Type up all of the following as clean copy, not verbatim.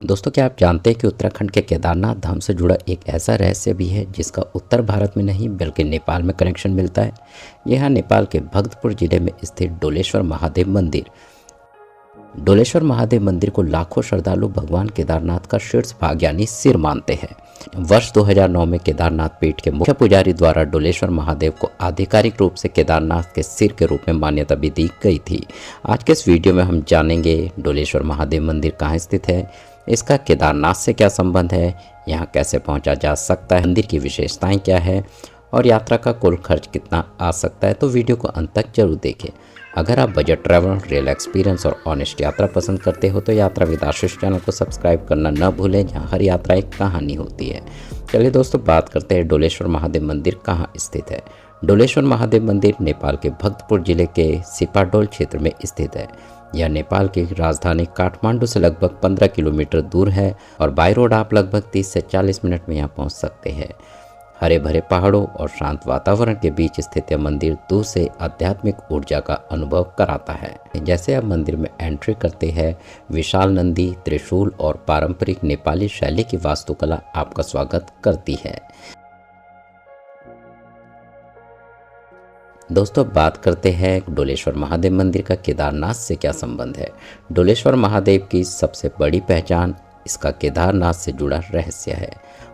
दोस्तों, क्या आप जानते हैं कि उत्तराखंड के केदारनाथ धाम से जुड़ा एक ऐसा रहस्य भी है जिसका उत्तर भारत में नहीं बल्कि नेपाल में कनेक्शन मिलता है। यह है नेपाल के भक्तपुर जिले में स्थित डोलेश्वर महादेव मंदिर। डोलेश्वर महादेव मंदिर को लाखों श्रद्धालु भगवान केदारनाथ का शीर्ष भाग यानी सिर मानते हैं। वर्ष 2009 में केदारनाथ पीठ के मुख्य पुजारी द्वारा डोलेश्वर महादेव को आधिकारिक रूप से केदारनाथ के सिर के रूप में मान्यता भी दी गई थी। आज के इस वीडियो में हम जानेंगे डोलेश्वर महादेव मंदिर कहाँ स्थित है, इसका केदारनाथ से क्या संबंध है, यहाँ कैसे पहुँचा जा सकता है, मंदिर की विशेषताएं क्या है और यात्रा का कुल खर्च कितना आ सकता है। तो वीडियो को अंत तक जरूर देखें। अगर आप बजट ट्रैवल, रियल एक्सपीरियंस और ऑनेस्ट यात्रा पसंद करते हो तो यात्रा विद आशीष चैनल को सब्सक्राइब करना न भूलें, जहाँ हर यात्रा एक कहानी होती है। चलिए दोस्तों, बात करते हैं डोलेश्वर महादेव मंदिर कहाँ स्थित है। डोलेश्वर महादेव मंदिर नेपाल के भक्तपुर जिले के सिपाडोल क्षेत्र में स्थित है। यह नेपाल की राजधानी काठमांडू से लगभग 15 किलोमीटर दूर है और बाई रोड आप लगभग 30 से 40 मिनट में यहाँ पहुँच सकते हैं। हरे भरे पहाड़ों और शांत वातावरण के बीच स्थित यह मंदिर दूर से आध्यात्मिक ऊर्जा का अनुभव कराता है। जैसे आप मंदिर में एंट्री करते हैं, विशाल नंदी, त्रिशूल और पारंपरिक नेपाली शैली की वास्तुकला आपका स्वागत करती है। दोस्तों, बात करते हैं डोलेश्वर महादेव मंदिर का केदारनाथ से क्या संबंध है। डोलेश्वर महादेव की सबसे बड़ी पहचान इसका केदारनाथ से जुड़ा रहस्य है।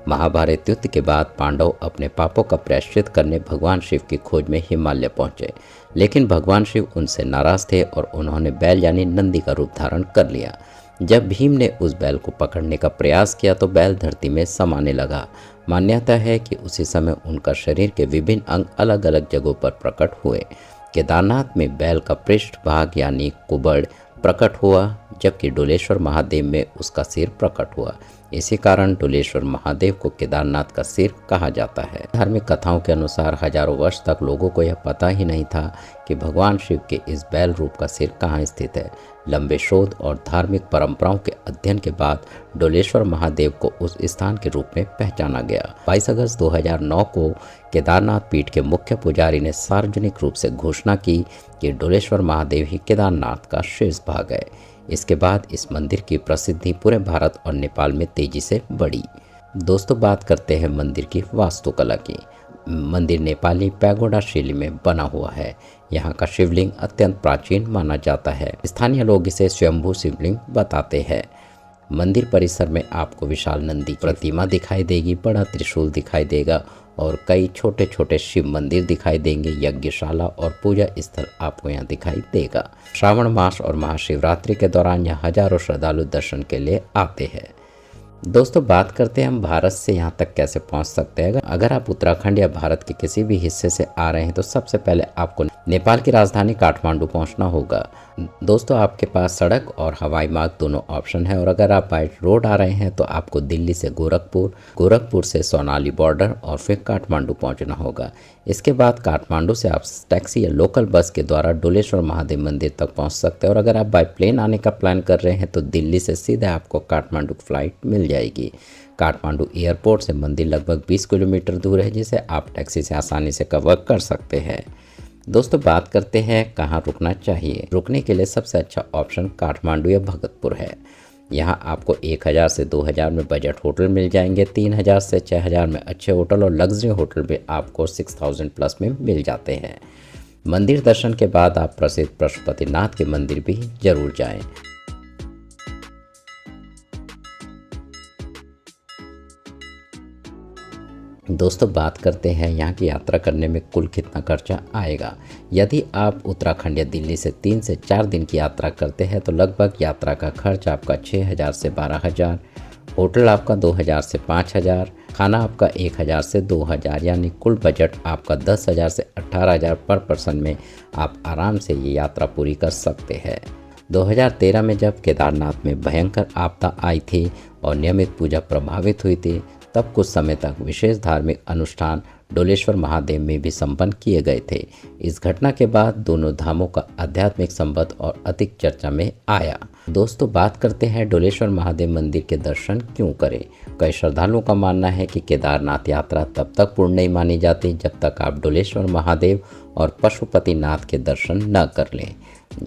महाभारत युद्ध के बाद पांडव अपने पापों का प्रायश्चित करने भगवान शिव की खोज में हिमालय पहुंचे, लेकिन भगवान शिव उनसे नाराज थे और उन्होंने बैल यानी नंदी का रूप धारण कर लिया। जब भीम ने उस बैल को पकड़ने का प्रयास किया तो बैल धरती में समाने लगा। मान्यता है कि उसी समय उनका शरीर के विभिन्न अंग अलग अलग जगहों पर प्रकट हुए। केदारनाथ में बैल का पृष्ठ भाग यानी कुबड़ प्रकट हुआ, जबकि डोलेश्वर महादेव में उसका सिर प्रकट हुआ। इसी कारण डोलेश्वर महादेव को केदारनाथ का सिर कहा जाता है। धार्मिक कथाओं के अनुसार हजारों वर्ष तक लोगों को यह पता ही नहीं था कि भगवान शिव के इस बैल रूप का सिर कहाँ स्थित है। लंबे शोध और धार्मिक परंपराओं के अध्ययन के बाद डोलेश्वर महादेव को उस स्थान के रूप में पहचाना गया। 22 अगस्त 2009 को केदारनाथ पीठ के मुख्य पुजारी ने सार्वजनिक रूप से घोषणा की कि डोलेश्वर महादेव ही केदारनाथ का शेष भाग है। इसके बाद इस मंदिर की प्रसिद्धि पूरे भारत और नेपाल में तेजी से बढ़ी। दोस्तों, बात करते हैं मंदिर की वास्तुकला की। मंदिर नेपाली पैगोडा शैली में बना हुआ है। यहाँ का शिवलिंग अत्यंत प्राचीन माना जाता है। स्थानीय लोग इसे स्वयंभू शिवलिंग बताते हैं। मंदिर परिसर में आपको विशाल नंदी प्रतिमा दिखाई देगी, बड़ा त्रिशूल दिखाई देगा और कई छोटे छोटे शिव मंदिर दिखाई देंगे। यज्ञशाला और पूजा स्थल आपको यहाँ दिखाई देगा। श्रावण मास और महाशिवरात्रि के दौरान यहाँ हजारों श्रद्धालु दर्शन के लिए आते हैं। दोस्तों, बात करते हैं हम भारत से यहाँ तक कैसे पहुँच सकते हैं। अगर आप उत्तराखंड या भारत के किसी भी हिस्से से आ रहे हैं तो सबसे पहले आपको नेपाल की राजधानी काठमांडू पहुँचना होगा। दोस्तों, आपके पास सड़क और हवाई मार्ग दोनों ऑप्शन है और अगर आप बाई रोड आ रहे हैं तो आपको दिल्ली से गोरखपुर से सोनाली बॉर्डर और फिर काठमांडू पहुंचना होगा। इसके बाद काठमांडू से आप टैक्सी या लोकल बस के द्वारा डोलेश्वर महादेव मंदिर तक पहुंच सकते हैं और अगर आप बाई प्लेन आने का प्लान कर रहे हैं तो दिल्ली से सीधे आपको काठमांडू फ्लाइट मिल जाएगी। काठमांडू एयरपोर्ट से मंदिर लगभग 20 किलोमीटर दूर है, जिसे आप टैक्सी से आसानी से कवर कर सकते हैं। दोस्तों, बात करते हैं कहाँ रुकना चाहिए। रुकने के लिए सबसे अच्छा ऑप्शन काठमांडू या भगतपुर है। यहाँ आपको 1000 से 2000 में बजट होटल मिल जाएंगे। 3000 से 6000 में अच्छे होटल और लग्जरी होटल भी आपको 6000 प्लस में मिल जाते हैं। मंदिर दर्शन के बाद आप प्रसिद्ध पशुपतिनाथ के मंदिर भी जरूर जाएं। दोस्तों, बात करते हैं यहाँ की यात्रा करने में कुल कितना खर्चा आएगा। यदि आप उत्तराखंड या दिल्ली से 3 से 4 दिन की यात्रा करते हैं तो लगभग यात्रा का खर्च आपका 6000 से 12000, होटल आपका 2000 से 5000, खाना आपका 1000 से 2000, यानी कुल बजट आपका 10000 से 18000 पर पर्सन में आप आराम से ये यात्रा पूरी कर सकते हैं। 2013 में जब केदारनाथ में भयंकर आपदा आई थी और नियमित पूजा प्रभावित हुई थी, तब कुछ समय तक विशेष धार्मिक अनुष्ठान डोलेश्वर महादेव में भी संपन्न किए गए थे। इस घटना के बाद दोनों धामों का आध्यात्मिक संबंध और अधिक चर्चा में आया। दोस्तों, बात करते हैं डोलेश्वर महादेव मंदिर के दर्शन क्यों करें। कई श्रद्धालुओं का मानना है कि केदारनाथ यात्रा तब तक पूर्ण नहीं मानी जाती जब तक आप डोलेश्वर महादेव और पशुपतिनाथ के दर्शन न कर लें।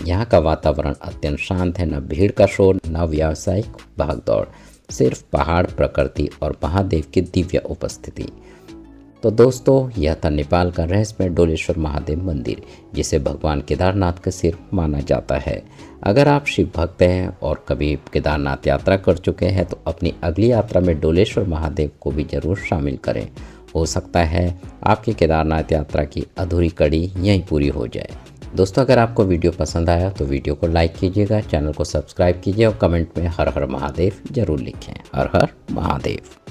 यहाँ का वातावरण अत्यंत शांत है, न भीड़ का शोर, न व्यावसायिक भागदौड़। सिर्फ पहाड़, प्रकृति और महादेव की दिव्य उपस्थिति। तो दोस्तों, यह था नेपाल का रहस्यमय डोलेश्वर महादेव मंदिर, जिसे भगवान केदारनाथ का सिर माना जाता है। अगर आप शिव भक्त हैं और कभी केदारनाथ यात्रा कर चुके हैं तो अपनी अगली यात्रा में डोलेश्वर महादेव को भी जरूर शामिल करें। हो सकता है आपकी केदारनाथ यात्रा की अधूरी कड़ी यहीं पूरी हो जाए। दोस्तों, अगर आपको वीडियो पसंद आया तो वीडियो को लाइक कीजिएगा, चैनल को सब्सक्राइब कीजिए और कमेंट में हर हर महादेव जरूर लिखें। हर हर महादेव।